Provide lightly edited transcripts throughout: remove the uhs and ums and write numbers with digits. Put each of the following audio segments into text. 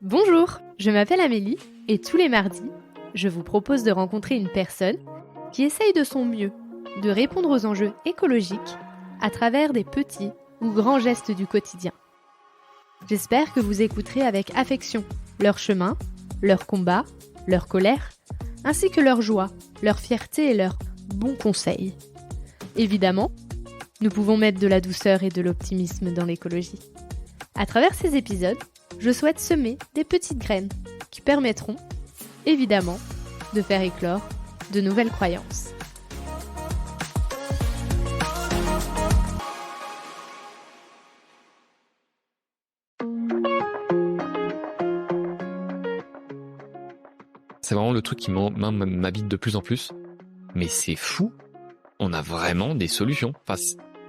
Bonjour, je m'appelle Amélie et tous les mardis, je vous propose de rencontrer une personne qui essaye de son mieux de répondre aux enjeux écologiques à travers des petits ou grands gestes du quotidien. J'espère que vous écouterez avec affection leur chemin, leurs combats, leur colère, ainsi que leur joie, leur fierté et leurs bons conseils. Évidemment, nous pouvons mettre de la douceur et de l'optimisme dans l'écologie. À travers ces épisodes, je souhaite semer des petites graines qui permettront, évidemment, de faire éclore de nouvelles croyances. C'est vraiment le truc qui m'habite de plus en plus. Mais c'est fou, on a vraiment des solutions. Enfin,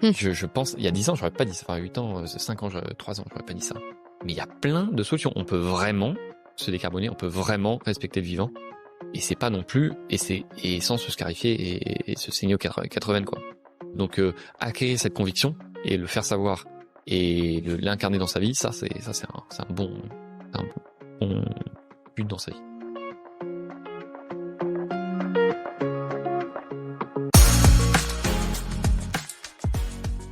je pense, il y a 10 ans, j'aurais pas dit ça. Enfin, 8 ans, 5 ans, 3 ans, j'aurais pas dit ça. Mais il y a plein de solutions. On peut vraiment se décarboner, on peut vraiment respecter le vivant. Et c'est pas non plus, et sans se scarifier et se saigner aux 80 quoi. Donc, acquérir cette conviction et le faire savoir et l'incarner dans sa vie, c'est un bon but dans sa vie.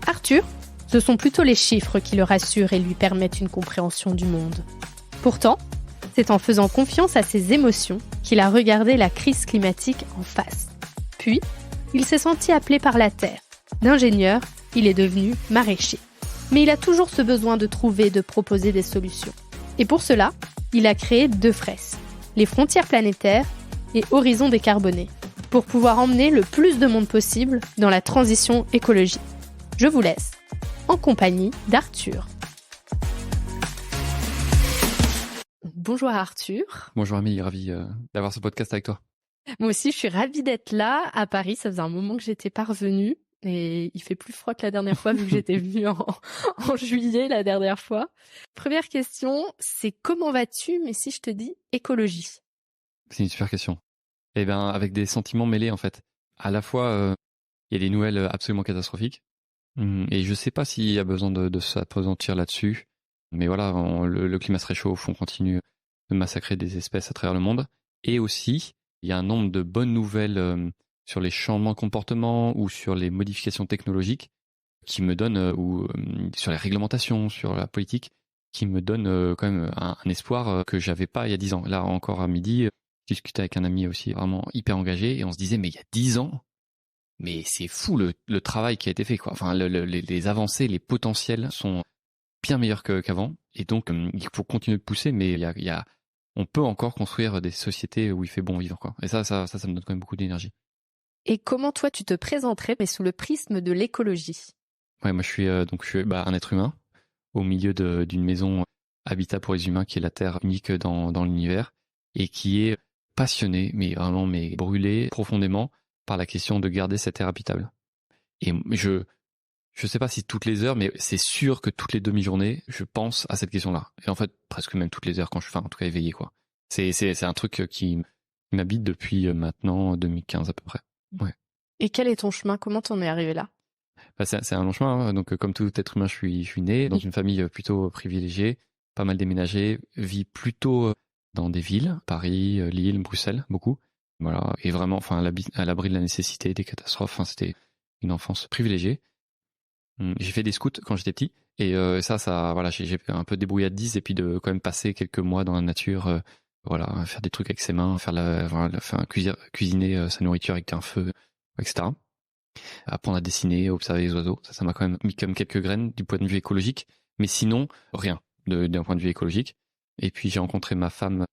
Arthur, ce sont plutôt les chiffres qui le rassurent et lui permettent une compréhension du monde. Pourtant, c'est en faisant confiance à ses émotions qu'il a regardé la crise climatique en face. Puis, il s'est senti appelé par la terre. D'ingénieur, il est devenu maraîcher. Mais il a toujours ce besoin de trouver et de proposer des solutions. Et pour cela, il a créé 2 fresques, les frontières planétaires et Horizon décarboné, pour pouvoir emmener le plus de monde possible dans la transition écologique. Je vous laisse en compagnie d'Arthur. Bonjour Arthur. Bonjour Amélie, ravi d'avoir ce podcast avec toi. Moi aussi, je suis ravie d'être là à Paris. Ça faisait un moment que j'étais pas revenue et il fait plus froid que la dernière fois vu que j'étais venue en juillet la dernière fois. Première question, c'est comment vas-tu, mais si je te dis écologie? C'est une super question. Eh bien, avec des sentiments mêlés en fait. À la fois, il y a des nouvelles absolument catastrophiques. Et je sais pas s'il y a besoin de s'appesantir là-dessus. Mais voilà, le climat se réchauffe, on continue de massacrer des espèces à travers le monde. Et aussi, il y a un nombre de bonnes nouvelles sur les changements de comportement ou sur les modifications technologiques qui me donnent, ou sur les réglementations, sur la politique, qui me donnent quand même un espoir que j'avais pas il y a 10 ans. Là encore à midi, je discutais avec un ami aussi vraiment hyper engagé et on se disait mais il y a 10 ans, mais c'est fou le travail qui a été fait, quoi. Enfin, les avancées, les potentiels sont bien meilleurs qu'avant. Et donc, il faut continuer de pousser, mais on peut encore construire des sociétés où il fait bon vivre, quoi. Et ça me donne quand même beaucoup d'énergie. Et comment toi, tu te présenterais, mais sous le prisme de l'écologie? Ouais, moi, je suis un être humain au milieu d'une maison habitat pour les humains qui est la Terre unique dans l'univers et qui est passionné, mais vraiment, brûlé profondément par la question de garder cette terre habitable. Et je sais pas si toutes les heures, mais c'est sûr que toutes les demi-journées, je pense à cette question-là. Et en fait, presque même toutes les heures quand je suis, en tout cas éveillé, quoi. C'est un truc qui m'habite depuis maintenant 2015 à peu près. Ouais. Et quel est ton chemin? Comment t'en es arrivé là? C'est un long chemin, hein. Donc comme tout être humain, je suis né dans une famille plutôt privilégiée, pas mal déménagé, vis plutôt dans des villes, Paris, Lille, Bruxelles, beaucoup. Voilà, et vraiment, enfin, à l'abri de la nécessité, des catastrophes. Enfin, c'était une enfance privilégiée. J'ai fait des scouts quand j'étais petit, et voilà, j'ai un peu débrouillardise et puis de quand même passer quelques mois dans la nature, voilà, faire des trucs avec ses mains, cuisiner sa nourriture avec un feu, etc. Apprendre à dessiner, observer les oiseaux, ça m'a quand même mis comme quelques graines du point de vue écologique, mais sinon rien d'un point de vue écologique. Et puis j'ai rencontré ma femme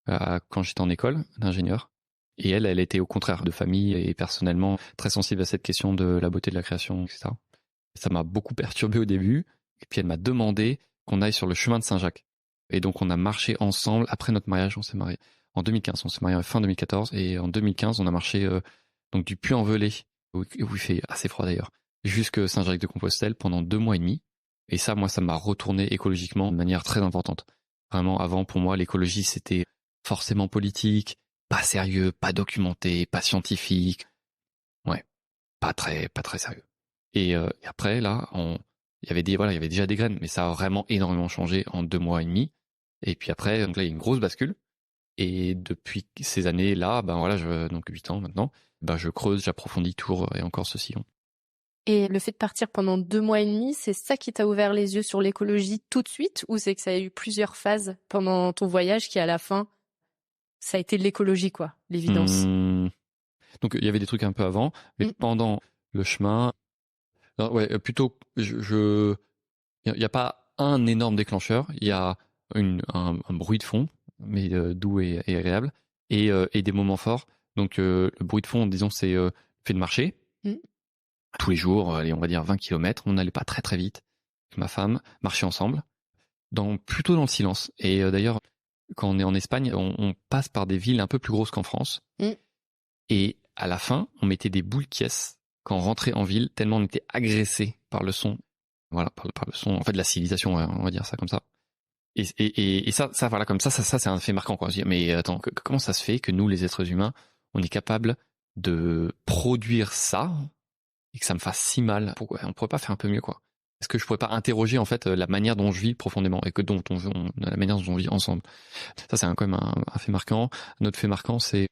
quand j'étais en école d'ingénieur. Et elle était au contraire de famille et personnellement très sensible à cette question de la beauté de la création, etc. Ça m'a beaucoup perturbé au début. Et puis elle m'a demandé qu'on aille sur le chemin de Saint-Jacques. Et donc on a marché ensemble. Après notre mariage, on s'est marié en 2015. On s'est marié fin 2014. Et en 2015, on a marché donc du Puy-en-Velay, où il fait assez froid d'ailleurs, jusque Saint-Jacques-de-Compostelle pendant 2 mois et demi. Et ça, moi, ça m'a retourné écologiquement de manière très importante. Vraiment, avant, pour moi, l'écologie, c'était forcément politique, pas sérieux, pas documenté, pas scientifique. Ouais, pas très sérieux. Et après là, il y avait déjà des graines, mais ça a vraiment énormément changé en 2 mois et demi. Et puis après, donc là, il y a une grosse bascule. Et depuis ces années-là, donc 8 ans maintenant, je creuse, j'approfondis toujours et encore ce sillon. Et le fait de partir pendant 2 mois et demi, c'est ça qui t'a ouvert les yeux sur l'écologie tout de suite, ou c'est que ça a eu plusieurs phases pendant ton voyage qui, à la fin, ça a été l'écologie, quoi, l'évidence? Donc il y avait des trucs un peu avant, mais pendant le chemin, non, ouais, plutôt, il y a pas un énorme déclencheur, il y a un bruit de fond, mais doux et agréable, et des moments forts. Donc le bruit de fond, disons, c'est le fait de marcher tous les jours, allez, on va dire 20 km. On n'allait pas très très vite. Avec ma femme, marcher ensemble, plutôt dans le silence. Et d'ailleurs, quand on est en Espagne, on passe par des villes un peu plus grosses qu'en France. Et à la fin, on mettait des boules caisses quand on rentrait en ville, tellement on était agressé par le son. Voilà, par le son, en fait, de la civilisation, on va dire ça comme ça. Et ça, voilà, comme ça, c'est un fait marquant, quoi. Mais attends, comment ça se fait que nous, les êtres humains, on est capable de produire ça et que ça me fasse si mal? Pourquoi on pourrait pas faire un peu mieux, quoi? Est-ce que je pourrais pas interroger, en fait, la manière dont je vis profondément et la manière dont on vit ensemble? Ça, c'est quand même un fait marquant. Un autre fait marquant, c'est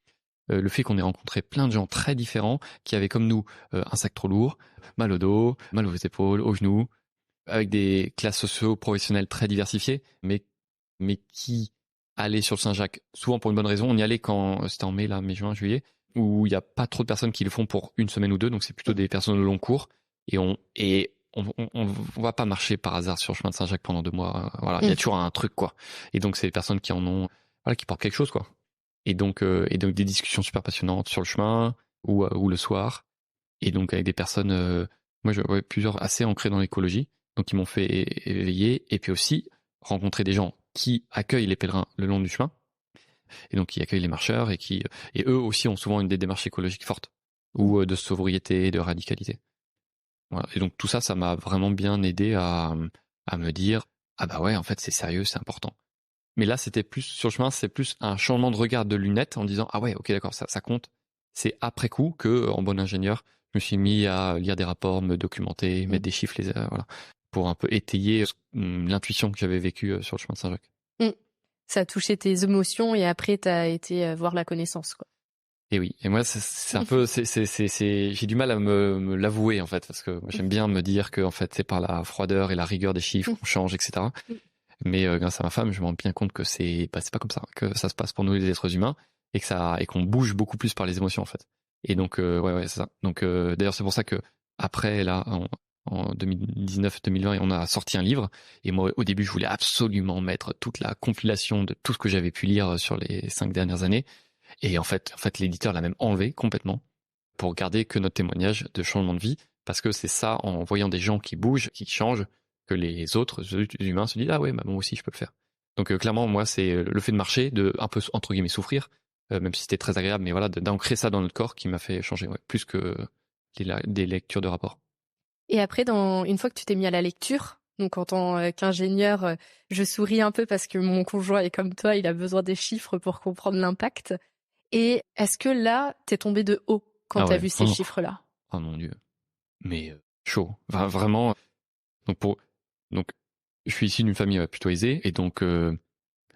le fait qu'on ait rencontré plein de gens très différents qui avaient comme nous un sac trop lourd, mal au dos, mal aux épaules, aux genoux, avec des classes socio-professionnelles très diversifiées, mais qui allaient sur le Saint-Jacques souvent pour une bonne raison. On y allait quand c'était en mai, juin, juillet, où il n'y a pas trop de personnes qui le font pour une semaine ou deux, donc c'est plutôt des personnes au long cours, et on va pas marcher par hasard sur le chemin de Saint-Jacques pendant 2 mois. Voilà, il y a toujours un truc, quoi. Et donc c'est des personnes qui en ont, voilà, qui portent quelque chose, quoi. Et donc des discussions super passionnantes sur le chemin ou le soir, et donc avec des personnes, plusieurs assez ancrées dans l'écologie, donc qui m'ont fait éveiller, et puis aussi rencontrer des gens qui accueillent les pèlerins le long du chemin, et donc qui accueillent les marcheurs, et eux aussi ont souvent une des démarches écologiques fortes, ou de sobriété, de radicalité. Voilà. Et donc tout ça, ça m'a vraiment bien aidé à me dire, ah bah ouais, en fait c'est sérieux, c'est important. Mais là, c'était plus, sur le chemin, c'est plus un changement de regard de lunettes en disant, ah ouais, ok, d'accord, ça compte. C'est après coup que, en bon ingénieur, je me suis mis à lire des rapports, me documenter, mettre des chiffres, voilà, pour un peu étayer l'intuition que j'avais vécue sur le chemin de Saint-Jacques. Ça a touché tes émotions et après, t'as été voir la connaissance, quoi. Et oui, et moi c'est un peu, j'ai du mal à me l'avouer, en fait, parce que moi, j'aime bien me dire que, en fait, c'est par la froideur et la rigueur des chiffres qu'on change, etc. Mais grâce à ma femme, je me rends bien compte que c'est pas comme ça que ça se passe pour nous, les êtres humains, et qu'on bouge beaucoup plus par les émotions, en fait. Et donc ouais, c'est ça. Donc d'ailleurs, c'est pour ça que après, là, en 2019-2020, on a sorti un livre, et moi au début je voulais absolument mettre toute la compilation de tout ce que j'avais pu lire sur les 5 dernières années, et en fait l'éditeur l'a même enlevé complètement pour garder que notre témoignage de changement de vie, parce que c'est ça, en voyant des gens qui bougent, qui changent, que les autres humains se disent, ah ouais, bah moi aussi je peux le faire. Donc clairement, moi, c'est le fait de marcher, de un peu entre guillemets souffrir, même si c'était très agréable, mais voilà, d'ancrer ça dans notre corps qui m'a fait changer, ouais, plus que des lectures de rapports. Et après, une fois que tu t'es mis à la lecture, donc en tant qu'ingénieur, je souris un peu parce que mon conjoint est comme toi, il a besoin des chiffres pour comprendre l'impact. Et est-ce que là, t'es tombé de haut quand t'as vu ces chiffres-là? Oh mon Dieu. Mais chaud. Enfin, vraiment. Donc, je suis issu d'une famille plutôt aisée, et donc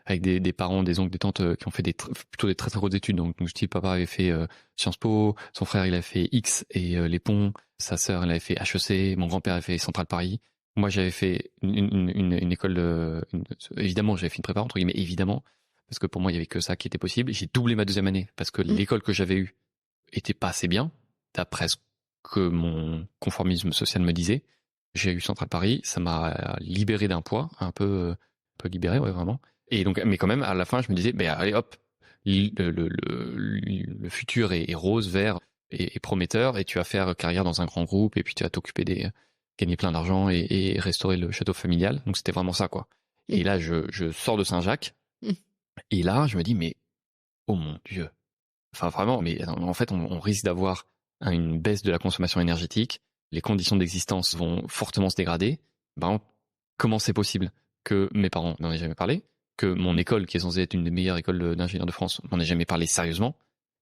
avec des parents, des oncles, des tantes qui ont fait plutôt des très très grosses études. Donc style, papa avait fait Sciences Po, son frère il a fait X et les ponts, sa sœur elle avait fait HEC, mon grand-père avait fait Centrale Paris. Moi j'avais fait une école, évidemment j'avais fait une prépa entre guillemets, évidemment, parce que pour moi il y avait que ça qui était possible. J'ai doublé ma deuxième année parce que l'école que j'avais eue était pas assez bien, d'après ce que mon conformisme social me disait. J'ai eu Centrale Paris, ça m'a libéré d'un poids, un peu libéré, ouais, vraiment. Et donc, mais quand même, à la fin, je me disais, ben allez hop, le futur est rose, vert et prometteur, et tu vas faire carrière dans un grand groupe, et puis tu vas t'occuper gagner plein d'argent et restaurer le château familial. Donc c'était vraiment ça, quoi. Et là, je sors de Saint-Jacques, et là, je me dis, mais oh mon Dieu, enfin vraiment, mais en fait, on risque d'avoir une baisse de la consommation énergétique, les conditions d'existence vont fortement se dégrader. Ben, comment c'est possible que mes parents n'en aient jamais parlé, que mon école, qui est censée être une des meilleures écoles d'ingénieurs de France, n'en ait jamais parlé sérieusement,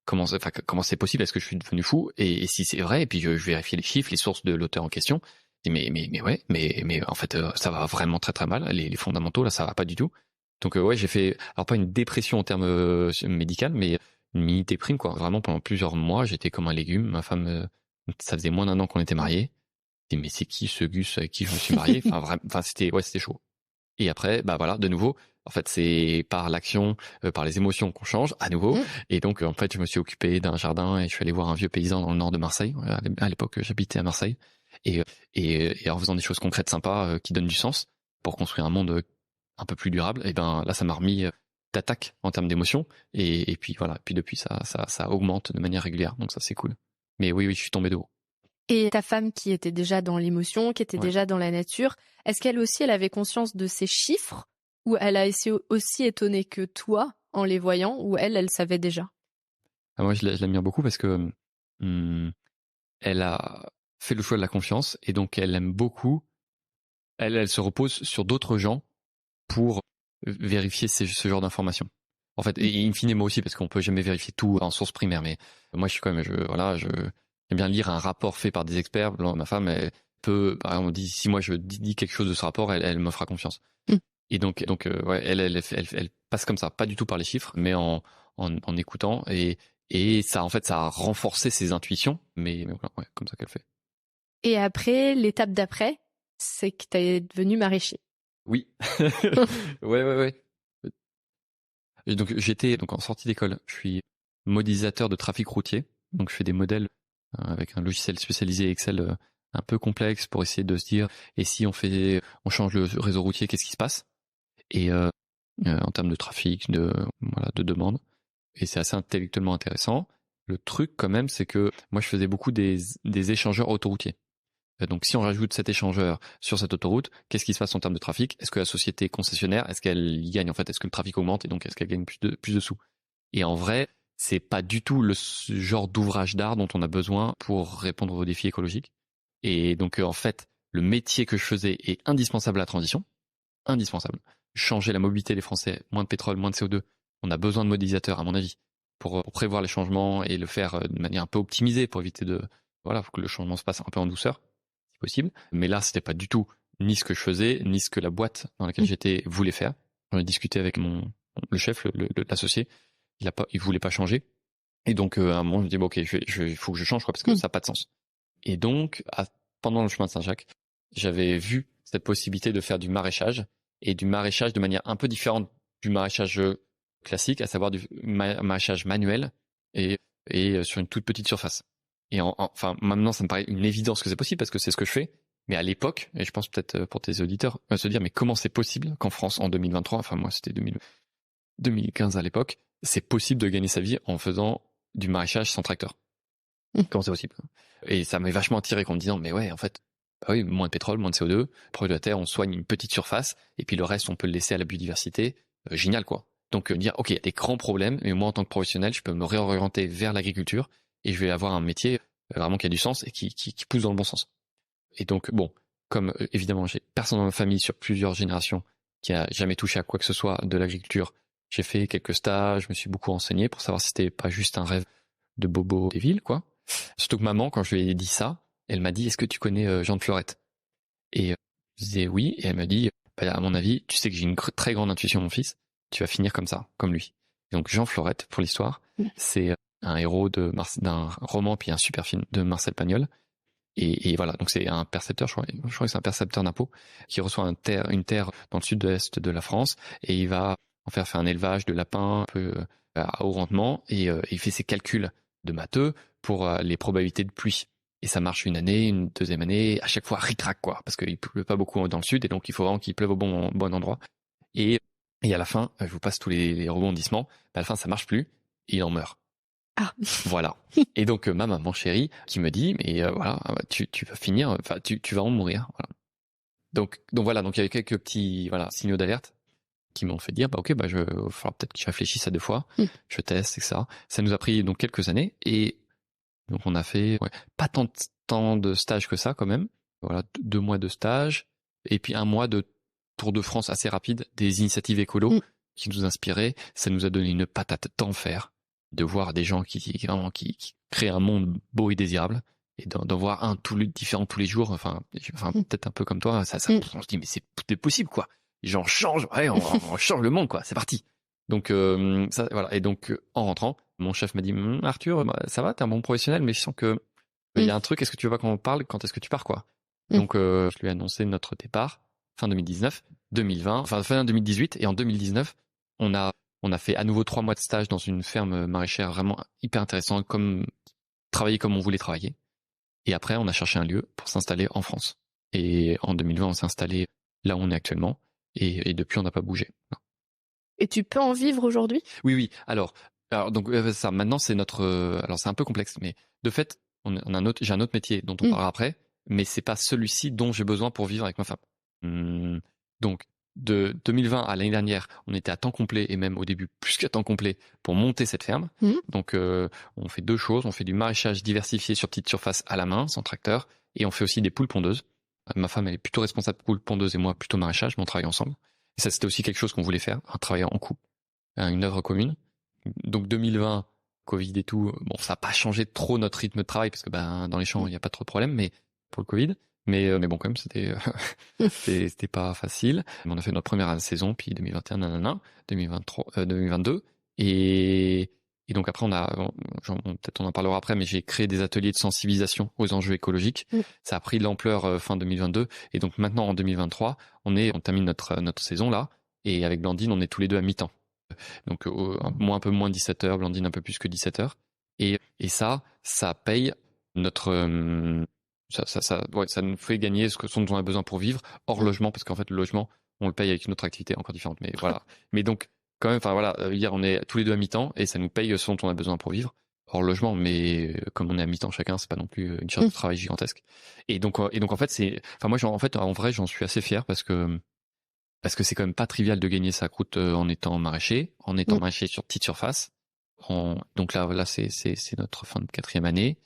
comment c'est possible? Est-ce que je suis devenu fou? Et si c'est vrai, et puis je vérifie les chiffres, les sources de l'auteur en question. Je dis, mais en fait, ça va vraiment très très mal. Les fondamentaux, là, ça va pas du tout. Donc ouais, j'ai fait, alors pas une dépression en termes médical, mais une mini déprime, quoi. Vraiment, pendant plusieurs mois, j'étais comme un légume. Ma femme, ça faisait moins d'1 an qu'on était mariés. Je dis, mais c'est qui ce Gus avec qui je me suis marié? Enfin, vraiment, c'était chaud. Et après, bah voilà, de nouveau, en fait, c'est par l'action, par les émotions qu'on change, à nouveau. Et donc, en fait, je me suis occupé d'un jardin et je suis allé voir un vieux paysan dans le nord de Marseille. À l'époque, j'habitais à Marseille. Et en faisant des choses concrètes sympas qui donnent du sens pour construire un monde un peu plus durable, et ben là, ça m'a remis d'attaque en termes d'émotions. Et puis voilà, puis depuis, ça augmente de manière régulière. Donc ça, c'est cool. Mais oui, je suis tombé de haut. Et ta femme qui était déjà dans l'émotion, qui était Ouais. déjà dans la nature, est-ce qu'elle aussi, elle avait conscience de ces chiffres ou elle a été aussi étonnée que toi en les voyant ou elle savait déjà? Moi, je l'admire beaucoup parce que elle a fait le choix de la confiance et donc elle aime beaucoup. Elle se repose sur d'autres gens pour vérifier ce genre d'informations. En fait, et in fine, moi aussi, parce qu'on peut jamais vérifier tout en source primaire, mais moi, je suis quand même, j'aime bien lire un rapport fait par des experts. Ma femme, elle peut, par exemple, on dit, si moi je dis quelque chose de ce rapport, elle me fera confiance. Et donc, ouais, elle passe comme ça, pas du tout par les chiffres, mais en écoutant et ça, en fait, ça a renforcé ses intuitions, mais voilà, ouais, comme ça qu'elle fait. Et après, l'étape d'après, c'est que tu es devenu maraîcher. Oui. Ouais. Et donc j'étais en sortie d'école. Je suis modélisateur de trafic routier. Donc je fais des modèles avec un logiciel spécialisé Excel un peu complexe pour essayer de se dire et si on change le réseau routier, qu'est-ce qui se passe? Et en termes de trafic, de demande. Et c'est assez intellectuellement intéressant. Le truc quand même, c'est que moi je faisais beaucoup des échangeurs autoroutiers. Donc si on rajoute cet échangeur sur cette autoroute, qu'est-ce qui se passe en termes de trafic? Est-ce que la société concessionnaire, est-ce qu'elle y gagne en fait? Est-ce que le trafic augmente et donc est-ce qu'elle gagne plus de sous? Et en vrai, c'est pas du tout le genre d'ouvrage d'art dont on a besoin pour répondre aux défis écologiques. Et donc en fait, le métier que je faisais est indispensable à la transition, indispensable. Changer la mobilité des Français, moins de pétrole, moins de CO2. On a besoin de modélisateurs, à mon avis, pour prévoir les changements et le faire de manière un peu optimisée pour éviter faut que le changement se passe un peu en douceur possible. Mais là, c'était pas du tout ni ce que je faisais, ni ce que la boîte dans laquelle j'étais voulait faire. J'en ai discuté avec le chef, l'associé. Il voulait pas changer. Et donc, à un moment, je me dis, bon, ok, il faut que je change, quoi, parce que ça n'a pas de sens. Et donc, pendant le chemin de Saint-Jacques, j'avais vu cette possibilité de faire du maraîchage et du maraîchage de manière un peu différente du maraîchage classique, à savoir du maraîchage manuel et sur une toute petite surface. Et enfin, maintenant, ça me paraît une évidence que c'est possible parce que c'est ce que je fais. Mais à l'époque, et je pense peut-être pour tes auditeurs, se dire, mais comment c'est possible qu'en France, en 2023, enfin moi c'était 2015 à l'époque, c'est possible de gagner sa vie en faisant du maraîchage sans tracteur? Comment c'est possible? Et ça m'est vachement attiré en me disant, mais ouais, en fait, bah oui, moins de pétrole, moins de CO2, proche de la terre, on soigne une petite surface, et puis le reste, on peut le laisser à la biodiversité. Génial, quoi. Donc, dire, ok, il y a des grands problèmes, mais moi, en tant que professionnel, je peux me réorienter vers l'agriculture, et je vais avoir un métier vraiment qui a du sens et qui pousse dans le bon sens. Et donc, bon, comme évidemment, j'ai personne dans ma famille sur plusieurs générations qui a jamais touché à quoi que ce soit de l'agriculture, j'ai fait quelques stages, je me suis beaucoup renseigné pour savoir si c'était pas juste un rêve de bobo des villes, quoi. Surtout que maman, quand je lui ai dit ça, elle m'a dit, est-ce que tu connais Jean de Florette? Et je disais oui, et elle m'a dit, bah, à mon avis, tu sais que j'ai une très grande intuition, mon fils, tu vas finir comme ça, comme lui. Et donc Jean Florette, pour l'histoire, c'est un héros d'un roman puis un super film de Marcel Pagnol. Et voilà, donc c'est un percepteur, je crois que c'est un percepteur d'impôts qui reçoit une terre dans le sud-est de la France et il va en faire un élevage de lapins un peu à haut rendement et il fait ses calculs de matheux pour les probabilités de pluie. Et ça marche une année, une deuxième année, à chaque fois ric-rac quoi, parce qu'il pleut pas beaucoup dans le sud et donc il faut vraiment qu'il pleuve au bon endroit. Et à la fin, je vous passe tous les rebondissements, à la fin ça marche plus et il en meurt. Ah. Voilà. Et donc ma maman chérie qui me dit mais voilà, tu vas finir, enfin tu vas en mourir. Voilà. Donc voilà, donc il y avait quelques petits signaux d'alerte qui m'ont fait dire bah ok, bah il va falloir peut-être que je réfléchisse à 2 fois, je teste etc. Ça nous a pris donc quelques années et donc on a fait pas tant de stages que ça quand même. Voilà, 2 mois de stage et puis 1 mois de tour de France assez rapide des initiatives écolo qui nous inspiraient. Ça nous a donné une patate d'enfer. de voir des gens qui créent un monde beau et désirable, et d'en voir un différent tous les jours. Enfin peut-être un peu comme toi, on se dit mais tout est possible quoi. Les gens changent, ouais, on change le monde quoi. C'est parti. Donc ça voilà. Et donc en rentrant, mon chef m'a dit Arthur, ça va, t'es un bon professionnel, mais je sens que il y a un truc. Est-ce que tu veux pas qu'on en parle? Quand est-ce que tu pars quoi? Donc je lui ai annoncé notre départ fin 2019, 2020, enfin fin 2018, et en 2019 on a fait à nouveau 3 mois de stage dans une ferme maraîchère vraiment hyper intéressante, travailler comme on voulait travailler. Et après, on a cherché un lieu pour s'installer en France. Et en 2020, on s'est installé là où on est actuellement. Et depuis, on n'a pas bougé. Et tu peux en vivre aujourd'hui? Oui. Alors donc ça, maintenant, c'est alors c'est un peu complexe, mais de fait, j'ai un autre métier dont on parlera après, mais c'est pas celui-ci dont j'ai besoin pour vivre avec ma femme. Donc, de 2020 à l'année dernière, on était à temps complet, et même au début plus qu'à temps complet, pour monter cette ferme. Donc on fait 2 choses, on fait du maraîchage diversifié sur petite surface à la main, sans tracteur, et on fait aussi des poules pondeuses. Ma femme, elle est plutôt responsable poules pondeuses, et moi plutôt maraîchage, mais on travaille ensemble. Et ça, c'était aussi quelque chose qu'on voulait faire, un travail en couple, une œuvre commune. Donc 2020, Covid et tout, bon, ça n'a pas changé trop notre rythme de travail, parce que dans les champs, il n'y a pas trop de problème, mais pour le Covid. Mais bon, quand même, c'était pas facile. On a fait notre première saison, puis 2021, 2023, 2022. Et donc après, peut-être on en parlera après, mais j'ai créé des ateliers de sensibilisation aux enjeux écologiques. Ça a pris de l'ampleur fin 2022. Et donc maintenant, en 2023, on termine notre saison là. Et avec Blandine, on est tous les deux à mi-temps. Donc moi un peu moins 17 heures, Blandine un peu plus que 17 heures. Et ça paye notre... ça nous fait gagner ce dont on a besoin pour vivre, hors logement, parce qu'en fait le logement, on le paye avec une autre activité encore différente. Mais voilà. Mais donc quand même, enfin voilà, hier on est tous les deux à mi-temps et ça nous paye ce dont on a besoin pour vivre, hors logement. Mais comme on est à mi-temps chacun, c'est pas non plus une charge de travail gigantesque. Et donc en fait moi en vrai j'en suis assez fier, parce que c'est quand même pas trivial de gagner sa croûte en étant maraîcher sur petite surface. Donc là c'est notre fin de 4e année.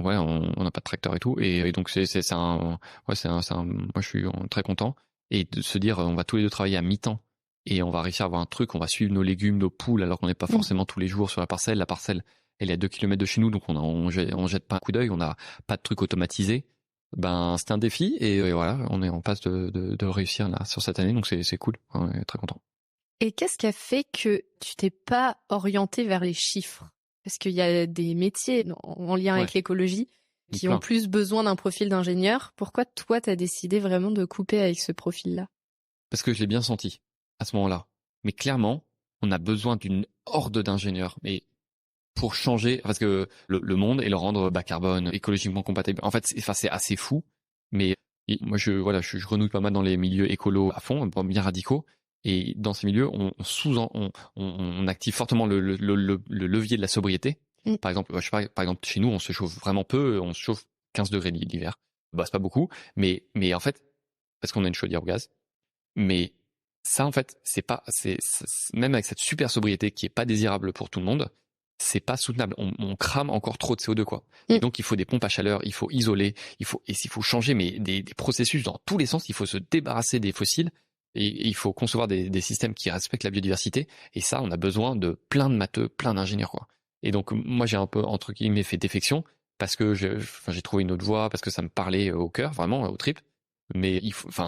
Ouais, on n'a pas de tracteur et tout, et donc moi je suis très content, et de se dire on va tous les deux travailler à mi-temps et on va réussir à avoir un truc, on va suivre nos légumes, nos poules, alors qu'on n'est pas forcément tous les jours sur la parcelle. La parcelle, elle est à 2 km de chez nous, donc on jette pas un coup d'œil, on n'a pas de truc automatisé. C'était un défi, et voilà, on est en passe de réussir là sur cette année, donc c'est cool, on est très content. Et qu'est-ce qui a fait que tu t'es pas orienté vers les chiffres? Parce qu'il y a des métiers en lien avec l'écologie qui ont plus besoin d'un profil d'ingénieur. Pourquoi toi, tu as décidé vraiment de couper avec ce profil-là? Parce que je l'ai bien senti à ce moment-là. Mais clairement, on a besoin d'une horde d'ingénieurs. Mais pour changer, parce que le monde, et le rendre bas carbone, écologiquement compatible, en fait, c'est assez fou. Mais moi, je renouille pas mal dans les milieux écolos à fond, bien radicaux. Et dans ces milieux, on active fortement le levier de la sobriété. Par exemple, chez nous, on se chauffe vraiment peu, on se chauffe 15 degrés l'hiver. C'est pas beaucoup, mais en fait, parce qu'on a une chaudière au gaz. Mais ça, en fait, même avec cette super sobriété qui est pas désirable pour tout le monde, c'est pas soutenable. On crame encore trop de CO2, quoi. Et donc, il faut des pompes à chaleur, il faut isoler, il faut changer, mais des processus dans tous les sens. Il faut se débarrasser des fossiles. Et il faut concevoir des systèmes qui respectent la biodiversité. Et ça, on a besoin de plein de matheux, plein d'ingénieurs, quoi. Et donc, moi, j'ai un peu, entre guillemets, fait défection, parce que j'ai trouvé une autre voie, parce que ça me parlait au cœur, vraiment, au trip. Mais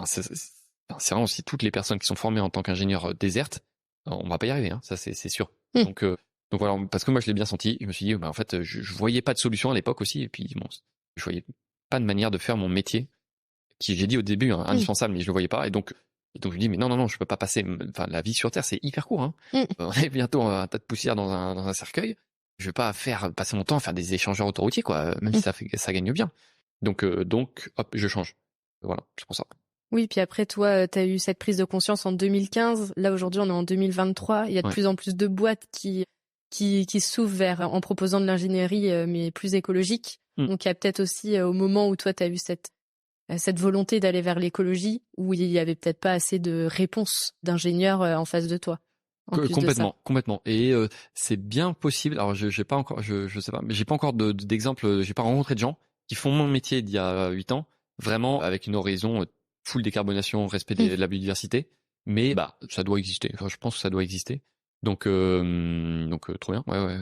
c'est vraiment, si toutes les personnes qui sont formées en tant qu'ingénieurs désertent, on va pas y arriver, hein, ça c'est sûr. Donc voilà, parce que moi je l'ai bien senti, je me suis dit, en fait, je voyais pas de solution à l'époque aussi, et puis bon, je voyais pas de manière de faire mon métier, qui j'ai dit au début, indispensable, mais je le voyais pas, et donc je me dis, mais non, je peux pas passer, la vie sur Terre c'est hyper court, hein. On est bientôt un tas de poussière dans un cercueil, je vais pas passer mon temps à faire des échangeurs autoroutiers, quoi, même si ça gagne bien. Donc hop, je change. Voilà, c'est pour ça. Oui, puis après, toi, tu as eu cette prise de conscience en 2015. Là, aujourd'hui, on est en 2023. Il y a de plus en plus de boîtes qui s'ouvrent en proposant de l'ingénierie, mais plus écologique. Donc, il y a peut-être aussi, au moment où toi, tu as eu cette volonté d'aller vers l'écologie, où il y avait peut-être pas assez de réponses d'ingénieurs en face de toi. Complètement. Et c'est bien possible. Alors, j'ai pas encore, je sais pas, mais j'ai pas encore d'exemple. J'ai pas rencontré de gens qui font mon métier d'il y a 8 ans, vraiment avec une horizon full décarbonation, respect de la biodiversité, mais ça doit exister. Enfin, je pense que ça doit exister. Donc trop bien. Ouais.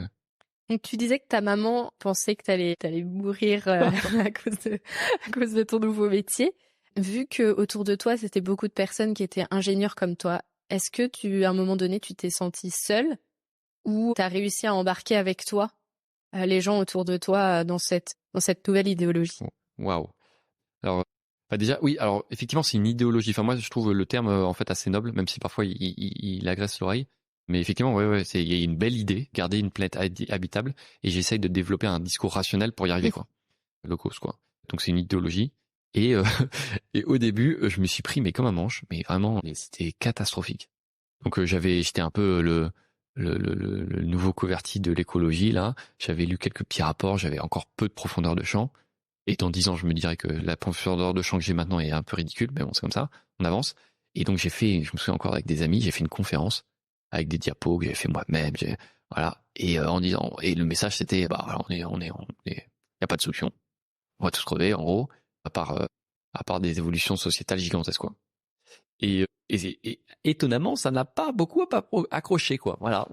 Donc tu disais que ta maman pensait que t'allais mourir à cause de ton nouveau métier. Vu que autour de toi, c'était beaucoup de personnes qui étaient ingénieurs comme toi, est-ce que à un moment donné, tu t'es sentie seule ou t'as réussi à embarquer avec toi les gens autour de toi dans cette nouvelle idéologie? Waouh. Alors, déjà, oui, alors effectivement, c'est une idéologie. Enfin, moi, je trouve le terme en fait assez noble, même si parfois il agresse l'oreille. Mais effectivement, ouais, il y a une belle idée, garder une planète habitable, et j'essaye de développer un discours rationnel pour y arriver, quoi. Low cost, quoi. Donc c'est une idéologie. Et, et au début, je me suis pris mais comme un manche, mais vraiment, c'était catastrophique. Donc j'étais un peu le nouveau converti de l'écologie là. J'avais lu quelques petits rapports, j'avais encore peu de profondeur de champ. Et dans 10 ans, je me dirais que la profondeur de champ que j'ai maintenant est un peu ridicule, mais bon, c'est comme ça, on avance. Et donc je me souviens encore avec des amis, j'ai fait une conférence avec des diapos que j'avais fait moi-même, voilà. Et en disant, et le message c'était, bah voilà, y a pas de solution, on va tous crever en gros, à part des évolutions sociétales gigantesques, quoi. Et étonnamment, ça n'a pas beaucoup accroché, quoi. Voilà.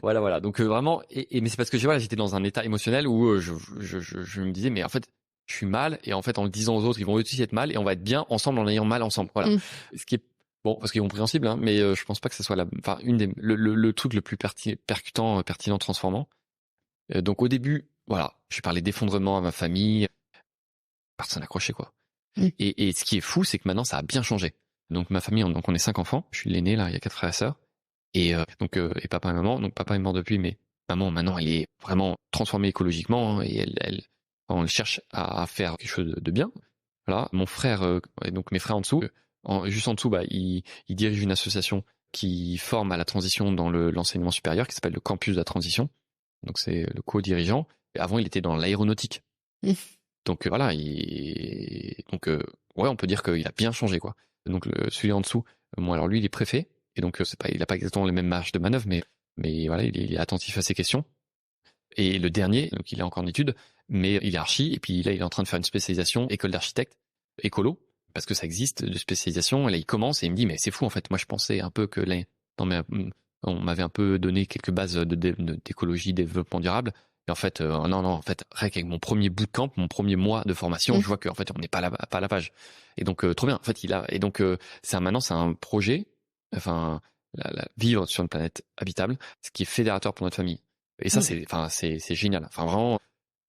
Voilà. Donc vraiment, mais c'est parce que voilà, j'étais dans un état émotionnel où je me disais, mais en fait, je suis mal, et en fait, en le disant aux autres, ils vont aussi être mal, et on va être bien ensemble en ayant mal ensemble. Voilà. Ce qui est bon, parce qu'ils sont compréhensible, hein, mais je pense pas que ce soit enfin le truc le plus percutant, pertinent, transformant. Donc au début, voilà, je parlais d'effondrement à ma famille, personne accroché, quoi. Et ce qui est fou, c'est que maintenant, ça a bien changé. Donc ma famille, donc on est 5 enfants. Je suis l'aîné là, il y a 4 frères et sœurs. Et et papa et maman. Donc papa est mort depuis, mais maman maintenant, elle est vraiment transformée écologiquement, hein, et elle cherche à faire quelque chose de bien. Voilà, mon frère et donc mes frères en dessous, juste en dessous, bah ils dirigent une association qui forme à la transition dans l'enseignement supérieur, qui s'appelle le Campus de la Transition. Donc c'est le co-dirigeant. Et avant, il était dans l'aéronautique. Donc voilà, donc ouais, on peut dire qu'il a bien changé, quoi. Donc celui en dessous, moi alors lui il est préfet, et donc il a pas exactement les mêmes marges de manœuvre, mais voilà, il est attentif à ces questions. Et le dernier, donc il est encore en études, mais il est archi, et puis là il est en train de faire une spécialisation école d'architecte écolo, parce que ça existe de spécialisation. Et là il commence et il me dit, mais c'est fou en fait, moi je pensais un peu que là, non mais on m'avait un peu donné quelques bases d'écologie, développement durable. Et en fait, non, en fait, rien qu'avec mon premier bootcamp, mon premier mois de formation, je vois qu'en fait, on n'est pas à la page. Et donc, trop bien. En fait, maintenant, c'est un projet, enfin, vivre sur une planète habitable, ce qui est fédérateur pour notre famille. Et ça, c'est génial. Enfin, vraiment.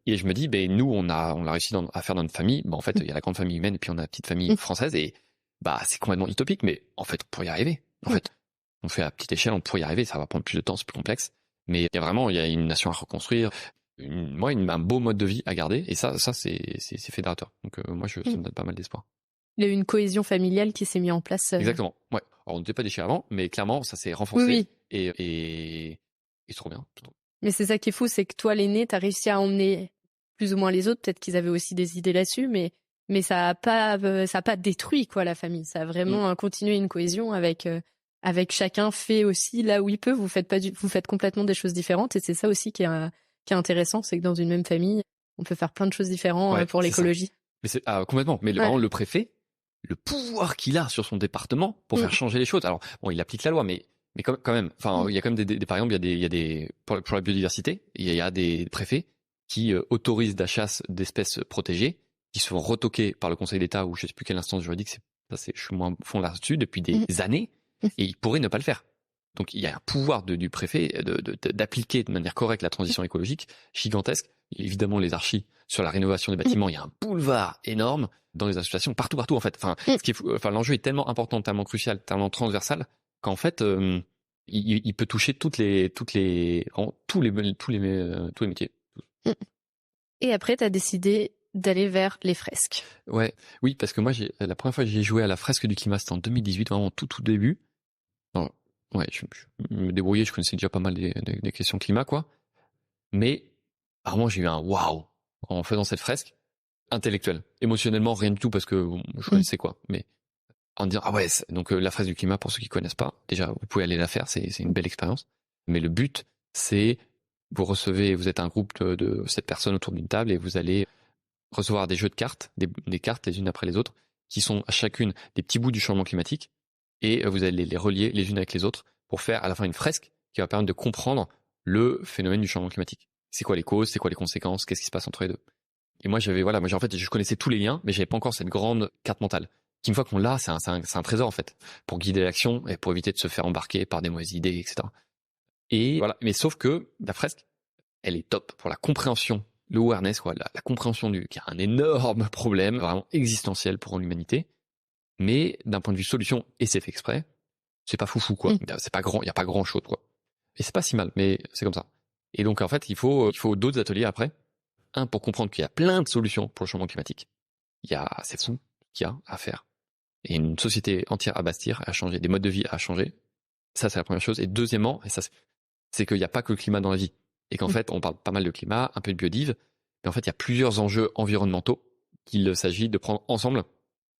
Et je me dis, ben, nous, on a réussi à faire dans notre famille. Ben, en fait, il y a la grande famille humaine, et puis on a la petite famille française, et, bah, c'est complètement utopique, mais en fait, pour y arriver, en fait, on fait à petite échelle, on pourrait y arriver, ça va prendre plus de temps, c'est plus complexe. Mais il y a une nation à reconstruire, un beau mode de vie à garder, et ça c'est fédérateur. Donc moi, ça me donne pas mal d'espoir. Il y a eu une cohésion familiale qui s'est mise en place. Exactement. Ouais. Alors on n'était pas déchirés avant, mais clairement ça s'est renforcé. Oui. Et c'est trop bien. Mais c'est ça qui est fou, c'est que toi, l'aîné, t'as réussi à emmener plus ou moins les autres. Peut-être qu'ils avaient aussi des idées là-dessus, mais ça a pas détruit, quoi, la famille. Ça a vraiment continué une cohésion avec chacun fait aussi là où il peut. Vous faites complètement des choses différentes, et c'est ça aussi qui est intéressant, c'est que dans une même famille, on peut faire plein de choses différentes pour l'écologie. Mais c'est complètement. Mais par exemple, le préfet, le pouvoir qu'il a sur son département pour faire changer les choses. Alors bon, il applique la loi, mais quand même. Enfin, il y a quand même par exemple, il y a des pour la biodiversité, il y a des préfets qui autorisent la chasse d'espèces protégées, qui sont retoquées par le Conseil d'État, ou je sais plus quelle instance juridique. Je suis moins fond là-dessus depuis des années, et il pourrait ne pas le faire. Donc il y a un pouvoir du préfet d'appliquer de manière correcte la transition écologique gigantesque. Évidemment, les archis sur la rénovation des bâtiments, il y a un boulevard énorme dans les associations, partout en fait. Enfin, l'enjeu est tellement important, tellement crucial, tellement transversal, qu'en fait, il peut toucher tous les métiers. Et après, t'as décidé d'aller vers les fresques. Ouais, oui, parce que moi, la première fois que j'ai joué à la fresque du climat, c'était en 2018, vraiment tout début. Alors, ouais, je me débrouillais, je connaissais déjà pas mal des questions climat, quoi. Mais vraiment, j'ai eu un waouh en faisant cette fresque intellectuelle. Émotionnellement, rien du tout, parce que je connaissais quoi. Mais en disant, ah ouais, donc la fresque du climat, pour ceux qui connaissent pas, déjà, vous pouvez aller la faire, c'est une belle expérience. Mais le but, c'est, vous êtes un groupe de 7 personnes autour d'une table, et vous allez recevoir des jeux de cartes, des cartes les unes après les autres, qui sont à chacune des petits bouts du changement climatique, et vous allez les relier les unes avec les autres pour faire à la fin une fresque qui va permettre de comprendre le phénomène du changement climatique. C'est quoi les causes, c'est quoi les conséquences, qu'est-ce qui se passe entre les deux. Et moi, en fait, je connaissais tous les liens, mais j'avais pas encore cette grande carte mentale. Qu'une fois qu'on l'a, c'est un trésor, en fait, pour guider l'action et pour éviter de se faire embarquer par des mauvaises idées, etc. Et voilà. Mais sauf que la fresque, elle est top pour la compréhension, le awareness, quoi, la compréhension qui a un énorme problème, vraiment existentiel pour l'humanité. Mais d'un point de vue solution, et c'est fait exprès, c'est pas foufou, quoi. C'est pas grand, il y a pas grand chose, quoi. Et c'est pas si mal, mais c'est comme ça. Et donc, en fait, il faut d'autres ateliers après. Un, pour comprendre qu'il y a plein de solutions pour le changement climatique. C'est fou qu'il y a à faire. Et une société entière à bâtir, à changer, des modes de vie à changer. Ça, c'est la première chose. Et deuxièmement, c'est qu'il n'y a pas que le climat dans la vie. Et qu'en fait, on parle pas mal de climat, un peu de biodive, mais en fait, il y a plusieurs enjeux environnementaux qu'il s'agit de prendre ensemble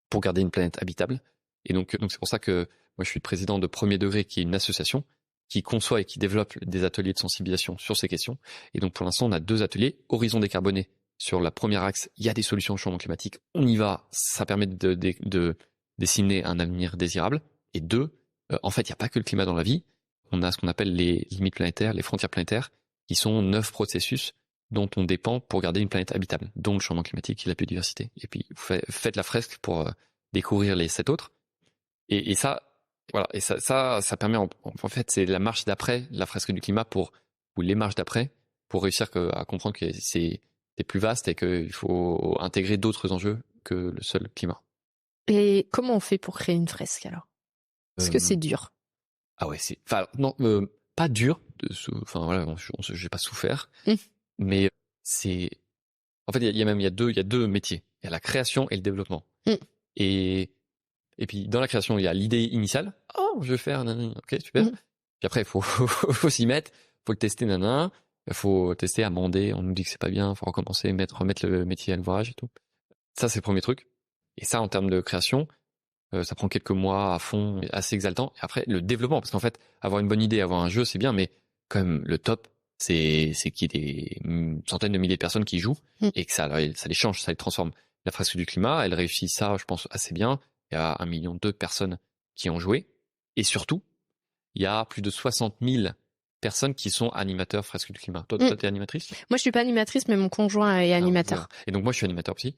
pour garder une planète habitable. Et donc c'est pour ça que moi, je suis le président de Premier Degré, qui est une association qui conçoit et qui développe des ateliers de sensibilisation sur ces questions. Et donc, pour l'instant, on a 2 ateliers. Horizon décarboné, sur la première axe, il y a des solutions au changement climatique. On y va, ça permet de dessiner un avenir désirable. Et 2, en fait, il n'y a pas que le climat dans la vie. On a ce qu'on appelle les limites planétaires, les frontières planétaires, qui sont 9 processus dont on dépend pour garder une planète habitable, dont le changement climatique et la biodiversité. Et puis, faites la fresque pour découvrir les 7 autres. Et ça, voilà. Et ça permet, en fait, c'est la marche d'après, la fresque du climat ou les marches d'après, pour réussir à comprendre que c'est plus vaste et qu'il faut intégrer d'autres enjeux que le seul climat. Et comment on fait pour créer une fresque alors? Est-ce que c'est dur? Ah ouais, non, pas dur. Enfin voilà, j'ai pas souffert, mais en fait, il y a deux métiers. Il y a la création et le développement. Et puis dans la création, il y a l'idée initiale. Oh, je vais faire, ok, super. Puis après, il faut s'y mettre, faut le tester, il faut tester, amender. On nous dit que c'est pas bien, faut recommencer, remettre le métier à l'ouvrage et tout. Ça, c'est le premier truc. Et ça, en termes de création, ça prend quelques mois à fond, assez exaltant. Et après, le développement, parce qu'en fait, avoir une bonne idée, avoir un jeu, c'est bien, mais quand même, le top, c'est qu'il y ait des centaines de milliers de personnes qui jouent et que ça les change, ça les transforme. La fresque du climat, elle réussit ça, je pense, assez bien. Il y a 1,2 million de personnes qui ont joué. Et surtout, il y a plus de 60 000 personnes qui sont animateurs fresque du climat. Toi, t'es animatrice? Moi, je suis pas animatrice, mais mon conjoint est animateur. Voilà. Et donc, moi, je suis animateur aussi.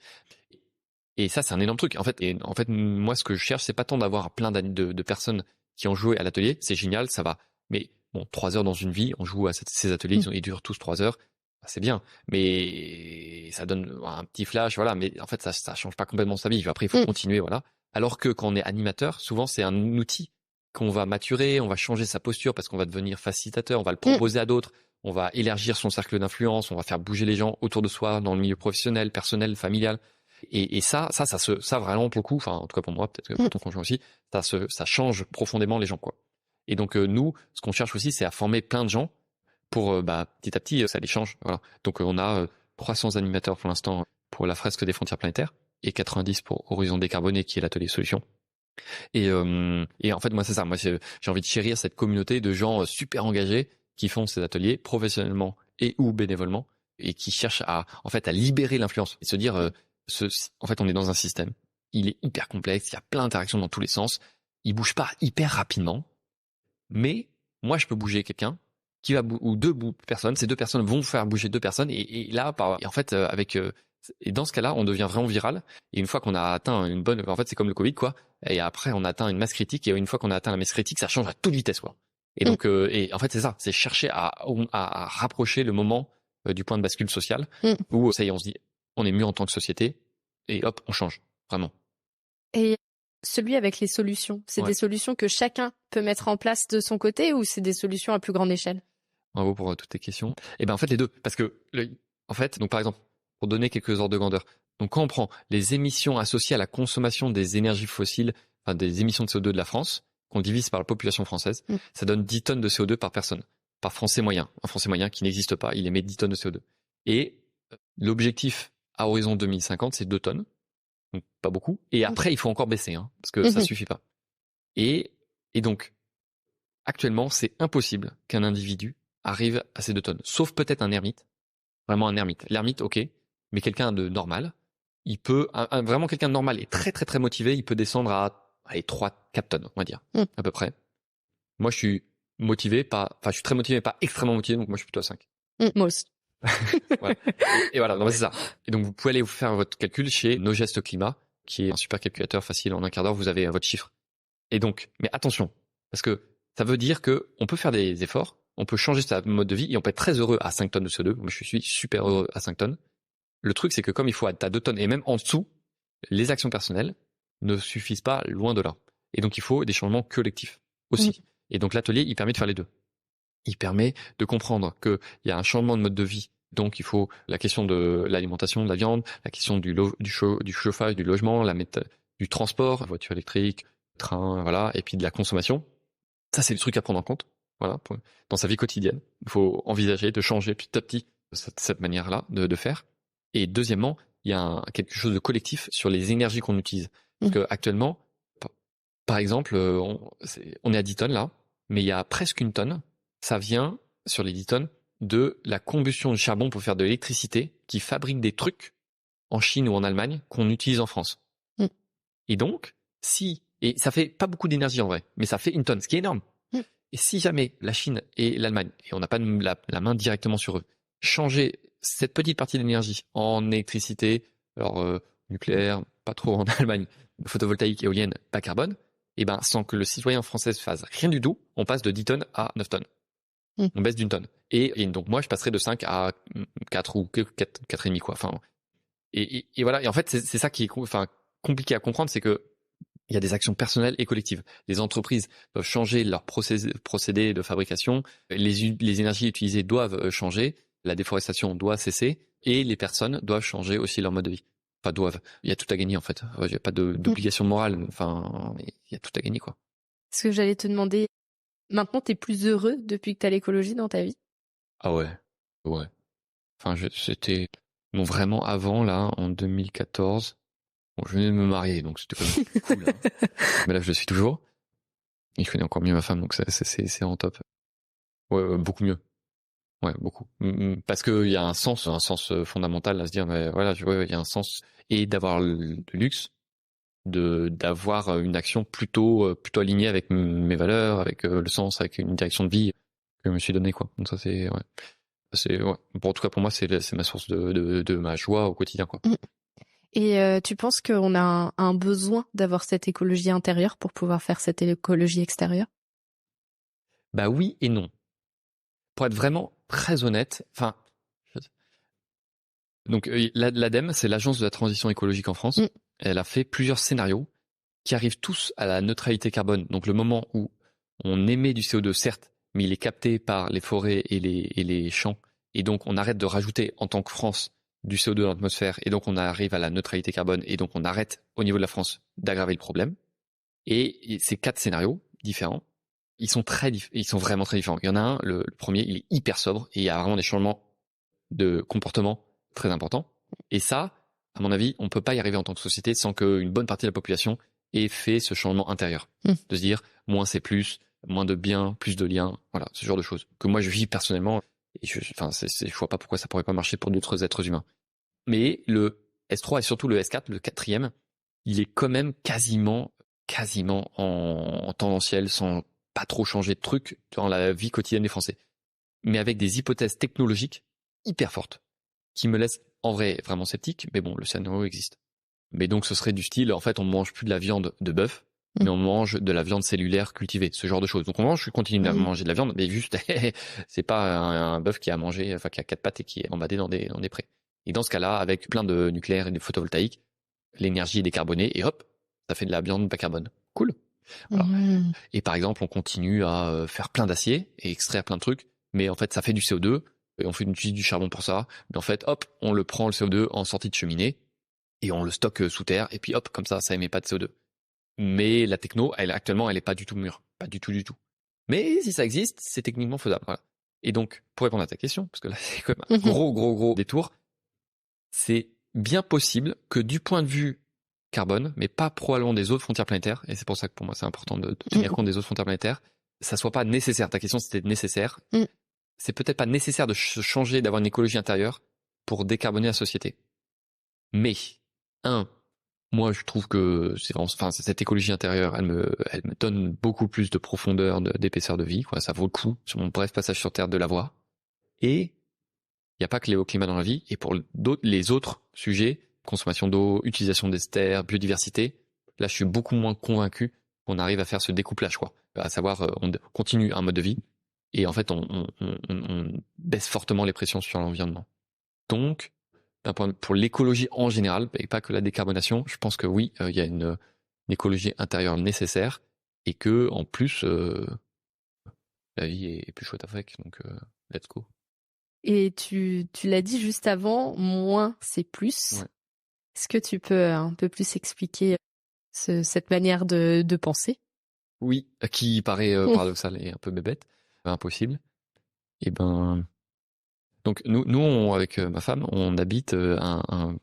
Et ça, c'est un énorme truc. En fait, moi, ce que je cherche, c'est pas tant d'avoir plein de personnes qui ont joué à l'atelier. C'est génial, ça va. Mais bon, 3 heures dans une vie, on joue à ces ateliers, ils durent tous 3 heures. C'est bien, mais ça donne un petit flash, voilà. Mais en fait, ça change pas complètement sa vie. Après, il faut continuer, voilà. Alors que quand on est animateur, souvent, c'est un outil qu'on va maturer, on va changer sa posture parce qu'on va devenir facilitateur, on va le proposer à d'autres, on va élargir son cercle d'influence, on va faire bouger les gens autour de soi dans le milieu professionnel, personnel, familial. Et ça vraiment pour le coup, enfin en tout cas pour moi, peut-être que pour ton conjoint aussi, ça change profondément les gens, quoi. Et donc nous, ce qu'on cherche aussi, c'est à former plein de gens pour petit à petit ça les change. Voilà. Donc on a 300 animateurs pour l'instant pour la fresque des frontières planétaires et 90 pour Horizon décarboné qui est l'atelier solution. Et en fait moi c'est ça, moi j'ai envie de chérir cette communauté de gens super engagés qui font ces ateliers professionnellement et ou bénévolement et qui cherchent à libérer l'influence et se dire en fait on est dans un système, il est hyper complexe, il y a plein d'interactions dans tous les sens, il bouge pas hyper rapidement, mais moi je peux bouger quelqu'un qui va ou deux personnes, ces 2 personnes vont faire bouger 2 personnes et là en fait et dans ce cas-là, on devient vraiment viral. Et une fois qu'on a atteint une bonne, en fait, c'est comme le Covid, quoi. Et après, on a atteint une masse critique. Et une fois qu'on a atteint la masse critique, ça change à toute vitesse, quoi. Et donc, et en fait, c'est ça, c'est chercher à rapprocher le moment du point de bascule social où ça y est, on se dit, on est mieux en tant que société. Et hop, on change, vraiment. Et celui avec les solutions, c'est des solutions que chacun peut mettre en place de son côté ou c'est des solutions à plus grande échelle? Bravo pour toutes tes questions. Et ben en fait les deux, parce que en fait, donc par exemple, pour donner quelques ordres de grandeur. Donc quand on prend les émissions associées à la consommation des énergies fossiles, enfin des émissions de CO2 de la France, qu'on divise par la population française, ça donne 10 tonnes de CO2 par personne, par Français moyen. Un Français moyen qui n'existe pas, il émet 10 tonnes de CO2. Et l'objectif à horizon 2050, c'est 2 tonnes. Donc pas beaucoup. Et après, il faut encore baisser, parce que ça suffit pas. Et donc, actuellement, c'est impossible qu'un individu arrive à ces 2 tonnes. Sauf peut-être un ermite. Vraiment un ermite. L'ermite, ok. Mais quelqu'un de normal, il peut, vraiment quelqu'un de normal et très très très motivé, il peut descendre à 3-4 tonnes, on va dire, à peu près. Moi, je suis motivé, je suis très motivé, mais pas extrêmement motivé, donc moi je suis plutôt à 5. Moi aussi. Voilà. Et voilà, non, c'est ça. Et donc vous pouvez aller vous faire votre calcul chez Nos Gestes Climat, qui est un super calculateur facile, en un quart d'heure, vous avez votre chiffre. Et donc, mais attention, parce que ça veut dire que on peut faire des efforts, on peut changer sa mode de vie et on peut être très heureux à 5 tonnes de CO2. Moi je suis super heureux à 5 tonnes. Le truc c'est que comme il faut être à 2 tonnes et même en dessous, les actions personnelles ne suffisent pas, loin de là. Et donc il faut des changements collectifs aussi. Et donc l'atelier, il permet de faire les deux. Il permet de comprendre qu'il y a un changement de mode de vie. Donc il faut la question de l'alimentation, de la viande, la question du chauffage, du logement, du transport, voiture électrique, train, voilà, et puis de la consommation. Ça, c'est des trucs à prendre en compte. Voilà, dans sa vie quotidienne. Il faut envisager de changer petit à petit cette manière-là de faire. Et deuxièmement, il y a quelque chose de collectif sur les énergies qu'on utilise. Parce que actuellement, par exemple, on est à 10 tonnes là, mais il y a presque 1 tonne. Ça vient, sur les 10 tonnes, de la combustion du charbon pour faire de l'électricité qui fabrique des trucs en Chine ou en Allemagne qu'on utilise en France. Et donc, et ça fait pas beaucoup d'énergie en vrai, mais ça fait 1 tonne, ce qui est énorme. Et si jamais la Chine et l'Allemagne, et on n'a pas la main directement sur eux, changer cette petite partie d'énergie en électricité, alors nucléaire, pas trop en Allemagne, photovoltaïque, éolienne, pas carbone, et ben sans que le citoyen français fasse rien du tout, on passe de 10 tonnes à 9 tonnes. On baisse d'1 tonne. Et donc moi je passerai de 5 à 4 ou 4,5 quoi. Enfin, et voilà. Et en fait c'est ça qui est compliqué à comprendre, c'est que il y a des actions personnelles et collectives. Les entreprises doivent changer leur procédés de fabrication, les énergies utilisées doivent changer, la déforestation doit cesser, et les personnes doivent changer aussi leur mode de vie. Enfin, doivent. Il y a tout à gagner, en fait. Il n'y a pas d'obligation morale. Enfin, il y a tout à gagner, quoi. Ce que j'allais te demander, maintenant, t'es plus heureux depuis que t'as l'écologie dans ta vie? Ah ouais. Ouais. Enfin, c'était, non, vraiment avant, là, en 2014. Bon, je venais de me marier, donc c'était quand même cool, hein. Mais là, je le suis toujours. Et je connais encore mieux ma femme, donc c'est en top. Ouais, beaucoup mieux. Ouais, beaucoup. Parce qu'il y a un sens fondamental à se dire, mais voilà, il y a un sens. Et d'avoir le luxe d'avoir une action plutôt alignée avec mes valeurs, avec le sens, avec une direction de vie que je me suis donné, quoi. Donc ça, ouais. En tout cas, pour moi, c'est ma source de ma joie au quotidien, quoi. Et tu penses qu'on a un besoin d'avoir cette écologie intérieure pour pouvoir faire cette écologie extérieure? Bah oui et non. Pour être vraiment très honnête, enfin, donc l'ADEME, c'est l'Agence de la transition écologique en France. Elle a fait plusieurs scénarios qui arrivent tous à la neutralité carbone. Donc le moment où on émet du CO2, certes, mais il est capté par les forêts et les champs, et donc on arrête de rajouter en tant que France du CO2 dans l'atmosphère, et donc on arrive à la neutralité carbone, et donc on arrête au niveau de la France d'aggraver le problème. Et ces 4 scénarios différents, ils sont vraiment très différents. Il y en a un, le premier, il est hyper sobre, et il y a vraiment des changements de comportement très importants. Et ça, à mon avis, on peut pas y arriver en tant que société sans qu'une bonne partie de la population ait fait ce changement intérieur. De se dire, moins c'est plus, moins de biens, plus de liens, voilà, ce genre de choses. Que moi je vis personnellement, et je vois pas pourquoi ça pourrait pas marcher pour d'autres êtres humains. Mais le S3 et surtout le S4, le 4e, il est quand même quasiment en tendanciel, sans pas trop changer de trucs dans la vie quotidienne des Français. Mais avec des hypothèses technologiques hyper fortes, qui me laissent en vrai vraiment sceptique, mais bon, le scénario existe. Mais donc ce serait du style, en fait, on mange plus de la viande de bœuf, mais on mange de la viande cellulaire cultivée, ce genre de choses. Donc je continue à manger de la viande, mais juste, c'est pas un bœuf qui a 4 pattes et qui est embadé dans des prés. Et dans ce cas-là, avec plein de nucléaire et de photovoltaïque, l'énergie est décarbonée et hop, ça fait de la viande bas carbone. Cool. Voilà. Et par exemple, on continue à faire plein d'acier et extraire plein de trucs, mais en fait, ça fait du CO2, et on fait du charbon pour ça, mais en fait, hop, on le prend le CO2 en sortie de cheminée, et on le stocke sous terre, et puis hop, comme ça émet pas de CO2. Mais la techno, actuellement, elle est pas du tout mûre. Pas du tout. Mais si ça existe, c'est techniquement faisable. Voilà. Et donc, pour répondre à ta question, parce que là, c'est quand même un gros détour, c'est bien possible que du point de vue carbone, mais pas probablement des autres frontières planétaires, et c'est pour ça que pour moi c'est important de tenir compte des autres frontières planétaires, ça soit pas nécessaire. Ta question c'était nécessaire. C'est peut-être pas nécessaire de changer, d'avoir une écologie intérieure pour décarboner la société. Mais, moi, je trouve que c'est vraiment, enfin, cette écologie intérieure, elle me donne beaucoup plus de profondeur, d'épaisseur de vie, quoi. Ça vaut le coup, sur mon bref passage sur Terre, de l'avoir. Et il n'y a pas que les hauts climats dans la vie. Et pour les autres sujets, consommation d'eau, utilisation des terres, biodiversité, là, je suis beaucoup moins convaincu qu'on arrive à faire ce découplage, quoi. À savoir, on continue un mode de vie et en fait, on baisse fortement les pressions sur l'environnement. Donc, pour l'écologie en général, et pas que la décarbonation, je pense que oui, il y a une écologie intérieure nécessaire et que en plus, la vie est plus chouette avec. Donc, let's go. Et tu l'as dit juste avant, moins c'est plus. Ouais. Est-ce que tu peux un peu plus expliquer cette manière de penser? Oui, qui paraît paradoxal et un peu bébête, impossible. Et ben, donc nous avec ma femme, on habite un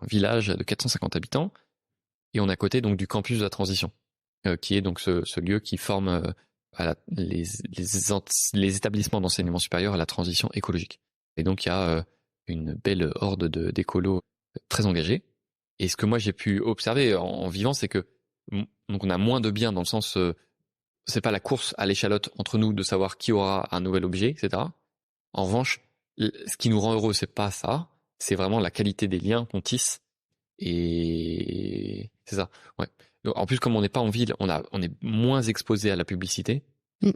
village de 450 habitants et on est à côté donc du campus de la transition, qui est donc ce lieu qui forme les établissements d'enseignement supérieur à la transition écologique. Et donc il y a une belle horde d'écolos très engagés. Et ce que moi j'ai pu observer en vivant, c'est que donc on a moins de biens dans le sens, c'est pas la course à l'échalote entre nous de savoir qui aura un nouvel objet, etc. En revanche, ce qui nous rend heureux, c'est pas ça, c'est vraiment la qualité des liens qu'on tisse. Et c'est ça. Ouais. Donc, en plus, comme on n'est pas en ville, on est moins exposé à la publicité. Mm.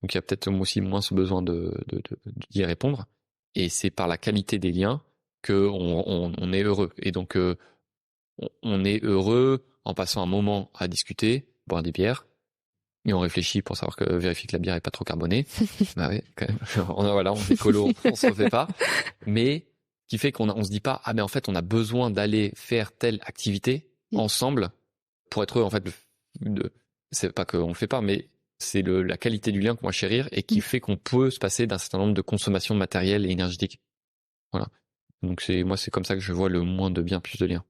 Donc il y a peut-être aussi moins ce besoin d'y répondre. Et c'est par la qualité des liens que on est heureux. Et donc on est heureux en passant un moment à discuter, boire des bières. Et on réfléchit pour savoir vérifier que la bière est pas trop carbonée. Bah ouais, quand même. Voilà, on est écolo, on se refait pas. Mais qui fait on se dit pas, ah mais en fait on a besoin d'aller faire telle activité ensemble pour être heureux. En fait, c'est pas qu'on le fait pas, mais c'est la qualité du lien qu'on va chérir et qui fait qu'on peut se passer d'un certain nombre de consommations matérielles et énergétiques. Voilà. Donc moi c'est comme ça que je vois le moins de bien, plus de liens.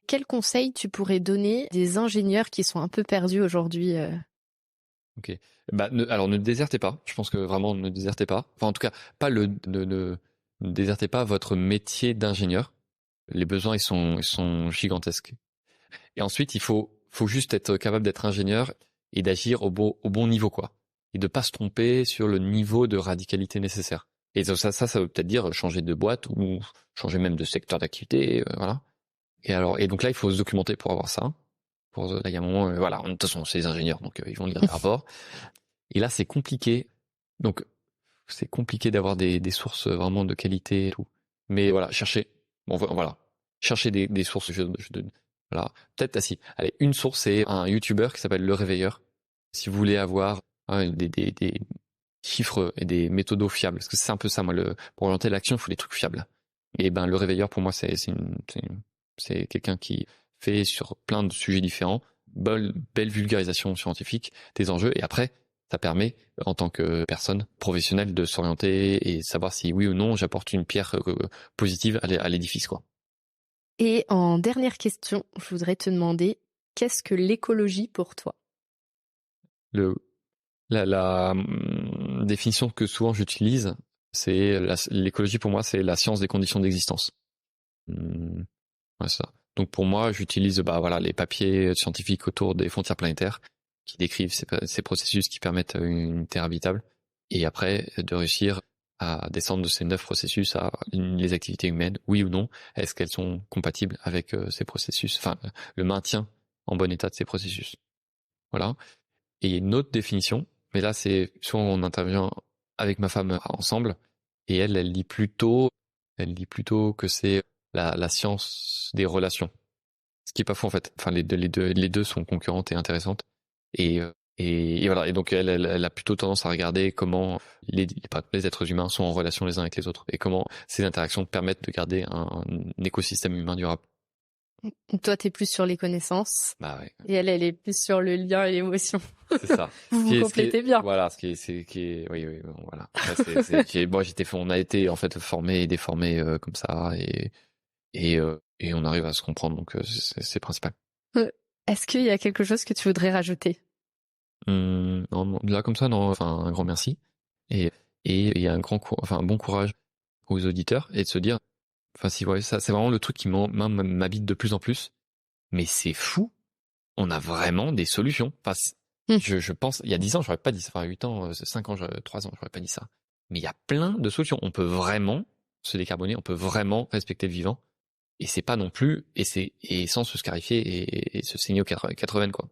Quel conseil tu pourrais donner des ingénieurs qui sont un peu perdus aujourd'hui? Ok. Bah, alors ne désertez pas. Je pense que vraiment ne désertez pas. Enfin, en tout cas, pas ne désertez pas votre métier d'ingénieur. Les besoins, ils sont gigantesques. Et ensuite, il faut juste être capable d'être ingénieur et d'agir au bon niveau, quoi. Et de pas se tromper sur le niveau de radicalité nécessaire. Et ça veut peut-être dire changer de boîte ou changer même de secteur d'activité, voilà. Et donc là, il faut se documenter pour avoir ça. Là, il y a un moment, voilà, de toute façon, c'est les ingénieurs, donc ils vont lire les rapports. Et là, c'est compliqué. Donc, c'est compliqué d'avoir des sources vraiment de qualité et tout. Mais voilà, cherchez. Bon, voilà. Cherchez des sources. Voilà. Peut-être, allez, une source, c'est un YouTuber qui s'appelle Le Réveilleur. Si vous voulez avoir des chiffres et des méthodos fiables, parce que c'est un peu ça, moi, pour orienter l'action, il faut des trucs fiables. Et ben, Le Réveilleur, pour moi, c'est quelqu'un qui fait sur plein de sujets différents, belle vulgarisation scientifique des enjeux, et après, ça permet, en tant que personne professionnelle, de s'orienter et savoir si oui ou non j'apporte une pierre positive à l'édifice, quoi. Et en dernière question, je voudrais te demander, qu'est-ce que l'écologie pour toi? La définition que souvent j'utilise, c'est l'écologie pour moi, c'est la science des conditions d'existence. Ouais, ça. Donc pour moi, j'utilise voilà, les papiers scientifiques autour des frontières planétaires qui décrivent ces processus qui permettent une Terre habitable. Et après, de réussir à descendre de ces 9 processus à les activités humaines, oui ou non, est-ce qu'elles sont compatibles avec ces processus, enfin le maintien en bon état de ces processus. Voilà. Et une autre définition, mais là c'est soit on intervient avec ma femme ensemble, et elle dit plutôt que c'est la science des relations. Ce qui est pas faux en fait. Enfin les deux sont concurrentes et intéressantes. Et voilà. Et donc elle a plutôt tendance à regarder comment les êtres humains sont en relation les uns avec les autres et comment ces interactions permettent de garder un écosystème humain durable. Toi, t'es plus sur les connaissances. Bah ouais. Et elle est plus sur le lien et l'émotion. C'est ça. Vous complétez bien. Voilà, oui, bon, voilà. On a été en fait formés et déformés comme ça, et on arrive à se comprendre, donc c'est principal. Est-ce qu'il y a quelque chose que tu voudrais rajouter? Non, là comme ça, non. Enfin, un grand merci et un bon courage aux auditeurs et de se dire, enfin si ouais, ça c'est vraiment le truc qui m'habite de plus en plus, Mais c'est fou, on a vraiment des solutions. Enfin, je pense, il y a 10 ans, j'aurais pas dit ça. Enfin, 8 ans, 5 ans, 3 ans, j'aurais pas dit ça. Mais il y a plein de solutions. On peut vraiment se décarboner, on peut vraiment respecter le vivant. Et c'est pas non plus, et sans se scarifier et se saigner aux 80, quoi.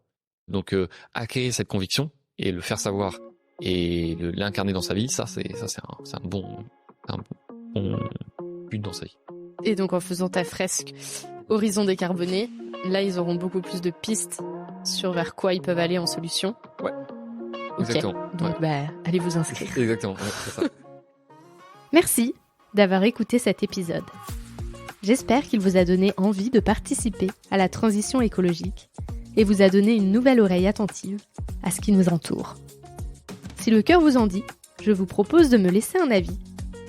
Donc, acquérir cette conviction et le faire savoir et l'incarner dans sa vie, c'est un bon but dans sa vie. Et donc, en faisant ta fresque Horizon décarboné, là, ils auront beaucoup plus de pistes sur vers quoi ils peuvent aller en solution. Ouais. Okay. Exactement. Donc, allez vous inscrire. Exactement, ouais, c'est ça. Merci d'avoir écouté cet épisode. J'espère qu'il vous a donné envie de participer à la transition écologique et vous a donné une nouvelle oreille attentive à ce qui nous entoure. Si le cœur vous en dit, je vous propose de me laisser un avis,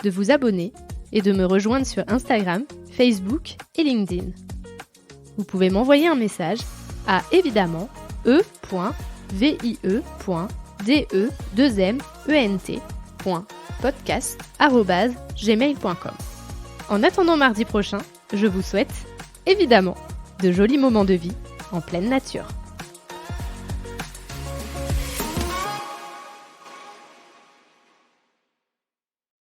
de vous abonner et de me rejoindre sur Instagram, Facebook et LinkedIn. Vous pouvez m'envoyer un message à évidemment e.vie.de2ment.podcast@gmail.com. En attendant mardi prochain, je vous souhaite, évidemment, de jolis moments de vie en pleine nature.